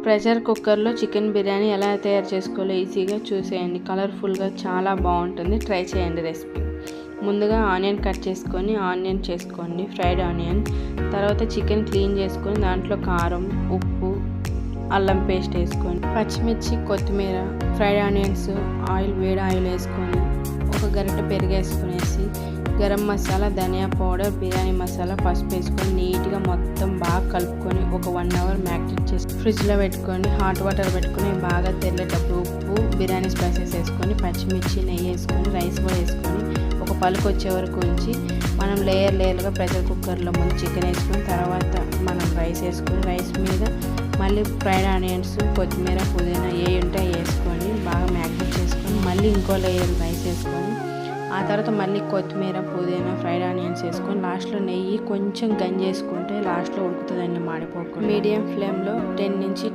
Pressure కుక్కర్లో chicken biryani ఎలా తయారు చేసుకోవాలో ఈజీగా చూసేయండి. కలర్ఫుల్గా చాలా బాగుంటుంది. ట్రై చేయండి రెసిపీ. ముందుగా ఆనియన్ కట్ చేసుకొని ఆనియన్ చేసుకోండి, ఫ్రైడ్ ఆనియన్. తర్వాత చికెన్ క్లీన్ చేసుకొని దాంట్లో కారం, ఉప్పు, అల్లం పేస్ట్ వేసుకొని పచ్చిమిర్చి, కొత్తిమీర, ఫ్రైడ్ ఆనియన్స్, వేడి ఆయిల్ వేసుకొని ఒక గరిటె పెరుగు వేసుకునేసి గరం మసాలా, ధనియా పౌడర్, బిర్యానీ మసాలా, పసుపు వేసుకొని నీట్గా మొత్తం బాగా కలుపుకొని ఒక 1 అవర్ మ్యారినేట్ చేసి ఫ్రిడ్జ్లో పెట్టుకొని హాట్ వాటర్ పెట్టుకొని బాగా తెల్లేటప్పుడు ఉప్పు, బిర్యానీ స్పైసెస్ వేసుకొని పచ్చిమిర్చి, నెయ్యి వేసుకొని రైస్ కూడా వేసుకొని ఒక పలుకు వచ్చే వరకు ఉంచి మనం లేయర్గా ప్రెషర్ కుక్కర్లో ముందు చికెన్ వేసుకొని తర్వాత మనం రైస్ వేసుకొని రైస్ మీద మళ్ళీ ఫ్రైడ్ ఆనియన్స్, కొత్తిమీర, పుదీనా ఉంటే వేసుకొని బాగా మ్యారినేట్ చేసుకొని మళ్ళీ ఇంకో లేయర్ రైస్ వేసుకొని ఆ తర్వాత మళ్ళీ కొత్తిమీర, పుదీనా, ఫ్రైడ్ ఆనియన్స్ వేసుకొని లాస్ట్లో నెయ్యి కొంచెం గంజి వేసుకుంటే లాస్ట్లో ఉడుకుతుందండి, మాడిపోకుండా. మీడియం ఫ్లేమ్లో 10 నుంచి